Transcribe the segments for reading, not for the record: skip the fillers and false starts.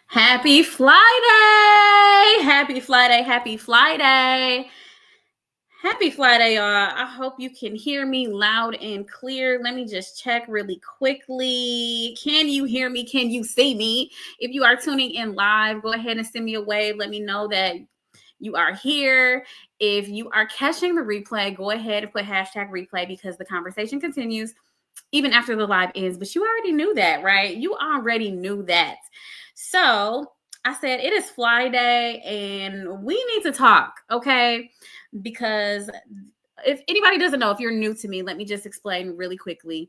Happy Friday! Happy Friday! Happy Friday! Happy Friday, y'all. I hope you can hear me loud and clear. Let me just check really quickly. Can you hear me? Can you see me? If you are tuning in live, go ahead and send me a wave. Let me know that you are here. If you are catching the replay, go ahead and put hashtag replay because the conversation continues even after the live ends. But you already knew that, right? You already knew that. So I said, it is Friday and we need to talk, okay? Because if anybody doesn't know, if you're new to me, let me just explain really quickly.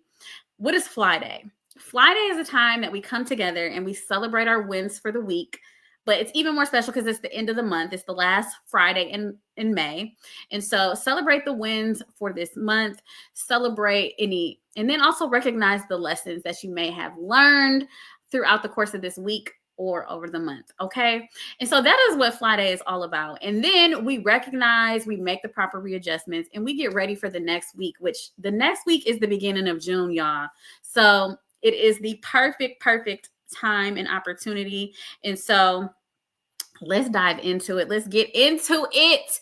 What is Friday? Friday is a time that we come together and we celebrate our wins for the week. But it's even more special because it's the end of the month. It's the last Friday in May. And so celebrate the wins for this month, celebrate any, and then also recognize the lessons that you may have learned throughout the course of this week or over the month. Okay. And so that is what Friday is all about. And then we recognize, we make the proper readjustments, and we get ready for the next week, which the next week is the beginning of June, y'all. So it is the perfect time and opportunity. And so let's dive into it. Let's get into it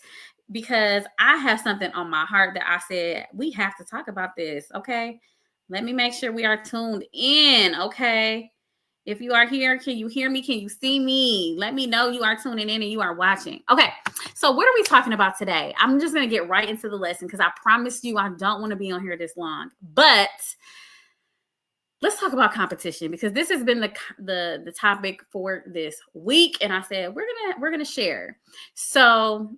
because I have something on my heart that I said we have to talk about this. Okay. Let me make sure we are tuned in. Okay. If you are here, can you hear me? Can you see me? Let me know you are tuning in and you are watching. Okay. So, what are we talking about today? I'm just going to get right into the lesson because I promise you I don't want to be on here this long. But let's talk about competition because this has been the topic for this week, and I said we're gonna share. So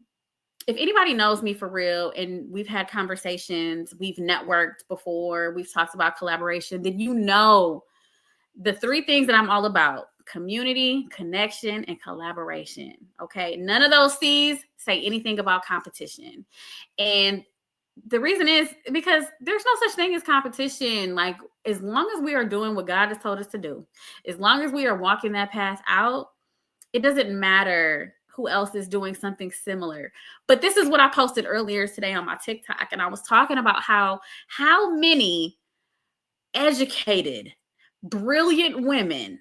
if anybody knows me for real and we've had conversations, we've networked before, we've talked about collaboration, then you know the three things that I'm all about: community, connection, and collaboration. Okay, none of those C's say anything about competition. And the reason is because there's no such thing as competition. Like, as long as we are doing what God has told us to do, as long as we are walking that path out, it doesn't matter who else is doing something similar. But this is what I posted earlier today on my TikTok, and I was talking about how many educated, brilliant women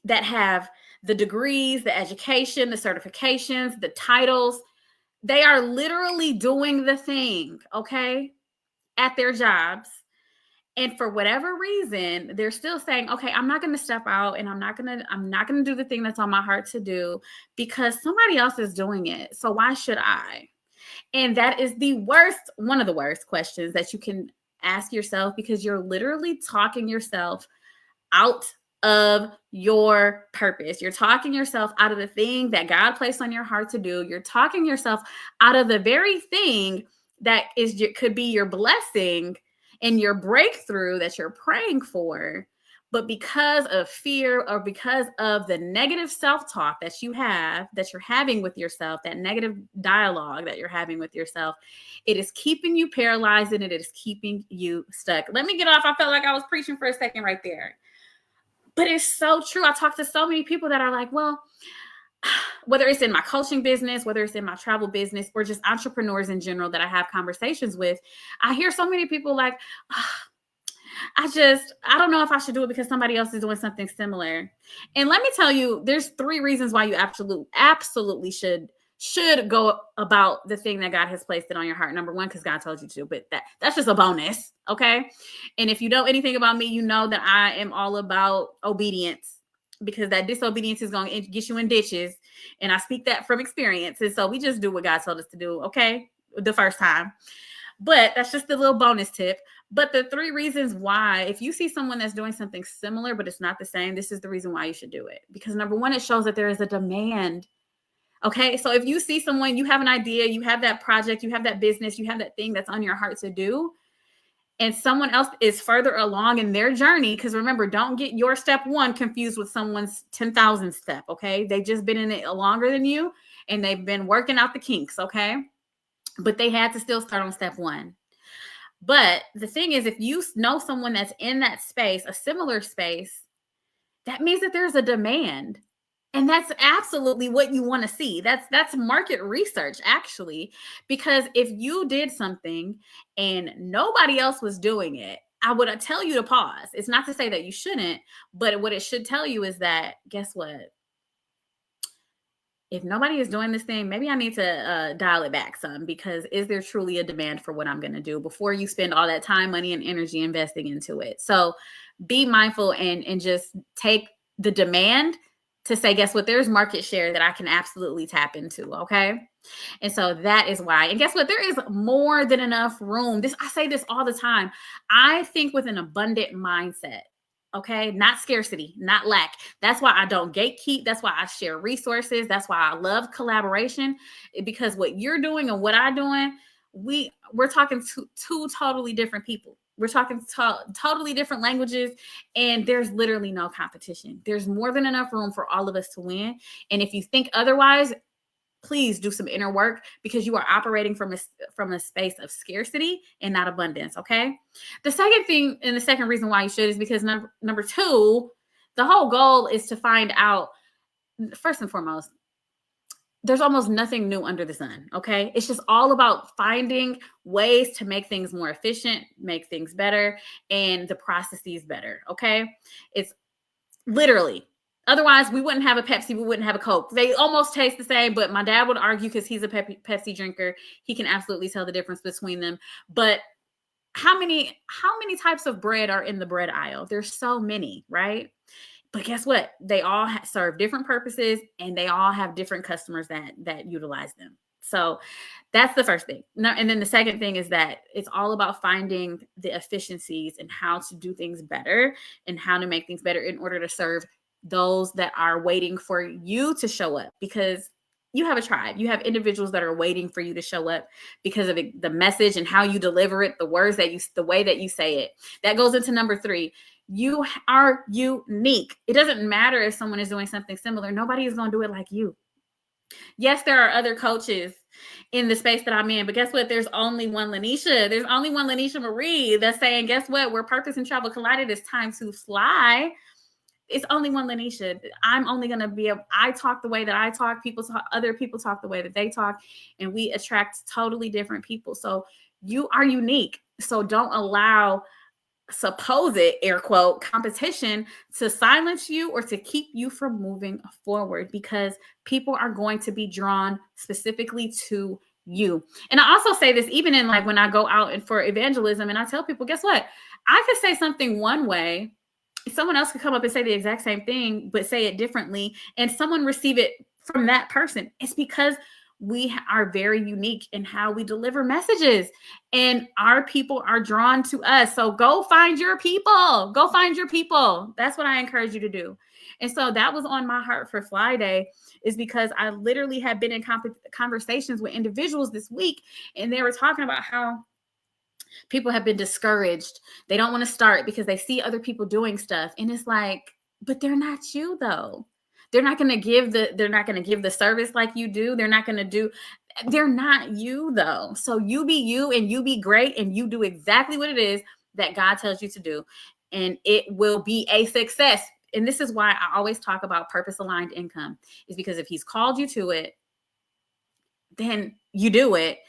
that have the degrees, the education, the certifications, the titles, they are literally doing the thing, okay, at their jobs. And for whatever reason, they're still saying, okay, I'm not going to step out and I'm not going to do the thing that's on my heart to do because somebody else is doing it. So why should I? And that is one of the worst questions that you can ask yourself because you're literally talking yourself out of your purpose. You're talking yourself out of the thing that God placed on your heart to do. You're talking yourself out of the very thing that could be your blessing and your breakthrough that you're praying for. But because of fear or because of the negative self-talk that you're having with yourself, that negative dialogue that you're having with yourself, it is keeping you paralyzed and it is keeping you stuck. Let me get off. I felt like I was preaching for a second right there. But it's so true. I talk to so many people that are like, well, whether it's in my coaching business, whether it's in my travel business, or just entrepreneurs in general that I have conversations with, I hear so many people like, I don't know if I should do it because somebody else is doing something similar. And let me tell you, there's three reasons why you absolutely should go about the thing that God has placed it on your heart. Number one, because God told you to, but that's just a bonus. Okay. And if you know anything about me, you know that I am all about obedience because that disobedience is going to get you in ditches. And I speak that from experience. And so we just do what God told us to do. Okay. The first time. But that's just a little bonus tip. But the three reasons why, if you see someone that's doing something similar, but it's not the same, this is the reason why you should do it. Because number one, it shows that there is a demand. Okay. So if you see someone, you have an idea, you have that project, you have that business, you have that thing that's on your heart to do, and someone else is further along in their journey, because remember, don't get your step one confused with someone's 10,000 step. Okay. They've just been in it longer than you and they've been working out the kinks. Okay. But they had to still start on step one. But the thing is, if you know someone that's in that space, a similar space, that means that there's a demand. And that's absolutely what you want to see. That's market research, actually, because if you did something and nobody else was doing it, I would tell you to pause. It's not to say that you shouldn't, but what it should tell you is that, guess what? if nobody is doing this thing, maybe I need to dial it back some, because is there truly a demand for what I'm going to do before you spend all that time, money, and energy investing into it? So be mindful and just take the demand to say, guess what? There's market share that I can absolutely tap into. Okay. And so that is why. And guess what? There is more than enough room. I say this all the time. I think with an abundant mindset. Okay, not scarcity, not lack. That's why I don't gatekeep. That's why I share resources. That's why I love collaboration, because what you're doing and what I'm doing, we're talking to two totally different people. We're talking totally different languages, and there's literally no competition. There's more than enough room for all of us to win. And if you think otherwise, please do some inner work, because you are operating from a space of scarcity and not abundance. Okay. The second thing, and the second reason why you should, is because number two, the whole goal is to find out, first and foremost, there's almost nothing new under the sun. Okay. It's just all about finding ways to make things more efficient, make things better, and the processes better. Okay. It's literally. Otherwise, we wouldn't have a Pepsi. We wouldn't have a Coke. They almost taste the same, but my dad would argue, because he's a Pepsi drinker. He can absolutely tell the difference between them. But how many types of bread are in the bread aisle? There's so many, right? But guess what? They all serve different purposes, and they all have different customers that utilize them. So that's the first thing. And then the second thing is that it's all about finding the efficiencies and how to do things better and how to make things better in order to serve those that are waiting for you to show up, because you have a tribe. You have individuals that are waiting for you to show up because of the message and how you deliver it, the way that you say it. That goes into number 3. You are unique. It doesn't matter if someone is doing something similar. Nobody is going to do it like you. Yes, there are other coaches in the space that I'm in, but guess what? There's only one Lynesha. There's only one Lynesha Marie that's saying, guess what? Where purpose and travel collided, it's time to fly. It's only one Lynesha. I'm only going to be I talk the way that I talk. Other people talk the way that they talk, and we attract totally different people. So you are unique. So don't allow supposed air quote competition to silence you or to keep you from moving forward, because people are going to be drawn specifically to you. And I also say this even in, like, when I go out and for evangelism, and I tell people, guess what? I could say something one way, someone else could come up and say the exact same thing, but say it differently, and someone receive it from that person. It's because we are very unique in how we deliver messages, and our people are drawn to us. So go find your people. Go find your people. That's what I encourage you to do. And so that was on my heart for Fly Day, is because I literally have been in conversations with individuals this week, and they were talking about how people have been discouraged. They don't want to start because they see other people doing stuff. And it's like, but they're not you though. They're not going to give the service like you do. They're not you though. So you be you, and you be great, and you do exactly what it is that God tells you to do. And it will be a success. And this is why I always talk about purpose aligned income, is because if he's called you to it, then you do it.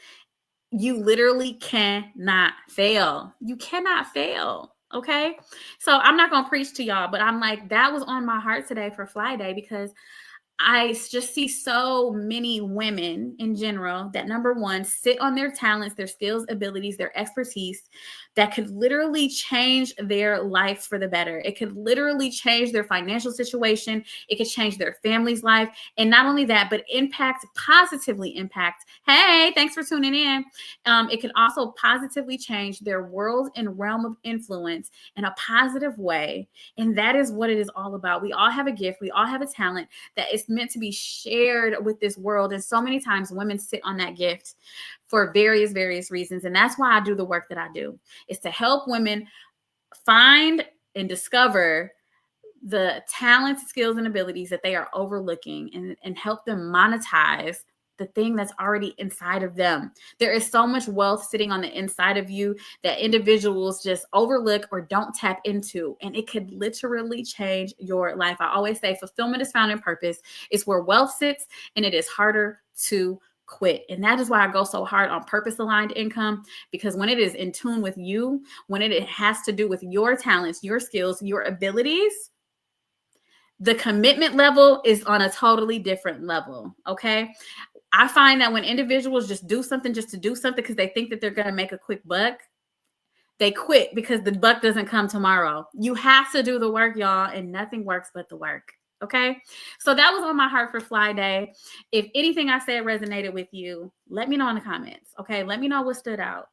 You literally cannot fail. You cannot fail. Okay. So I'm not going to preach to y'all, but I'm like, that was on my heart today for Fly Day, because I just see so many women in general that, number one, sit on their talents, their skills, abilities, their expertise that could literally change their life for the better. It could literally change their financial situation. It could change their family's life. And not only that, but positively impact. Hey, thanks for tuning in. It could also positively change their world and realm of influence in a positive way. And that is what it is all about. We all have a gift. We all have a talent that is meant to be shared with this world. And so many times women sit on that gift for various reasons. And that's why I do the work that I do, is to help women find and discover the talents, skills, and abilities that they are overlooking, and help them monetize the thing that's already inside of them. There is so much wealth sitting on the inside of you that individuals just overlook or don't tap into, and it could literally change your life. I always say fulfillment is found in purpose. It's where wealth sits, and it is harder to quit. And that is why I go so hard on purpose aligned income, because when it is in tune with you, when it has to do with your talents, your skills, your abilities, The commitment level is on a totally different level. Okay. I find that when individuals just do something just to do something because they think that they're going to make a quick buck, they quit because the buck doesn't come tomorrow. You have to do the work, y'all, and nothing works but the work. Okay. So that was on my heart for Fly Day. If anything I said resonated with you, let me know in the comments. Okay. Let me know what stood out.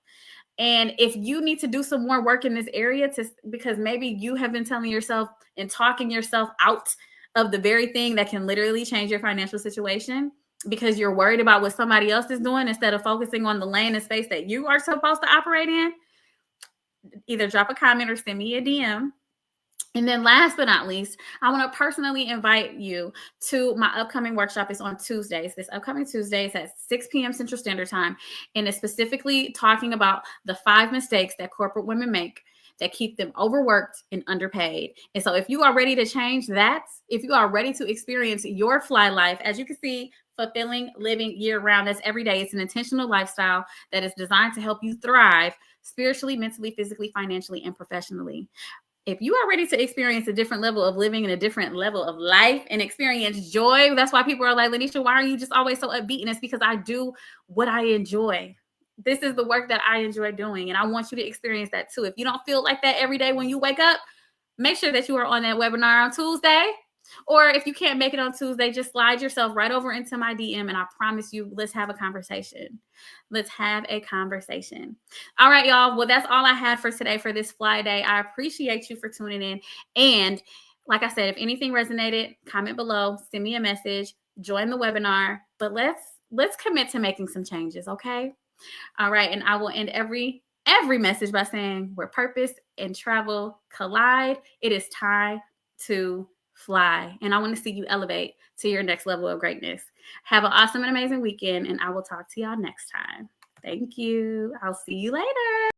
And if you need to do some more work in this area because maybe you have been telling yourself and talking yourself out of the very thing that can literally change your financial situation because you're worried about what somebody else is doing instead of focusing on the lane and space that you are supposed to operate in, either drop a comment or send me a DM. And then last but not least, I want to personally invite you to my upcoming workshop. It's on Tuesdays. This upcoming Tuesdays at 6 p.m. Central Standard Time. And it's specifically talking about the 5 mistakes that corporate women make that keep them overworked and underpaid. And so if you are ready to change that, if you are ready to experience your fly life, as you can see, fulfilling living year round, that's every day. It's an intentional lifestyle that is designed to help you thrive spiritually, mentally, physically, financially, and professionally. If you are ready to experience a different level of living and a different level of life and experience joy, that's why people are like, Lynesha, why are you just always so upbeat? And it's because I do what I enjoy. This is the work that I enjoy doing. And I want you to experience that too. If you don't feel like that every day when you wake up, make sure that you are on that webinar on Tuesday. Or if you can't make it on Tuesday, just slide yourself right over into my DM and I promise you, let's have a conversation. Let's have a conversation. All right, y'all. Well, that's all I had for today for this Fly Day. I appreciate you for tuning in. And like I said, if anything resonated, comment below, send me a message, join the webinar. But let's commit to making some changes, okay? All right, and I will end every message by saying where purpose and travel collide, it is time to fly. And I want to see you elevate to your next level of greatness. Have an awesome and amazing weekend, and I will talk to y'all next time. Thank you. I'll see you later.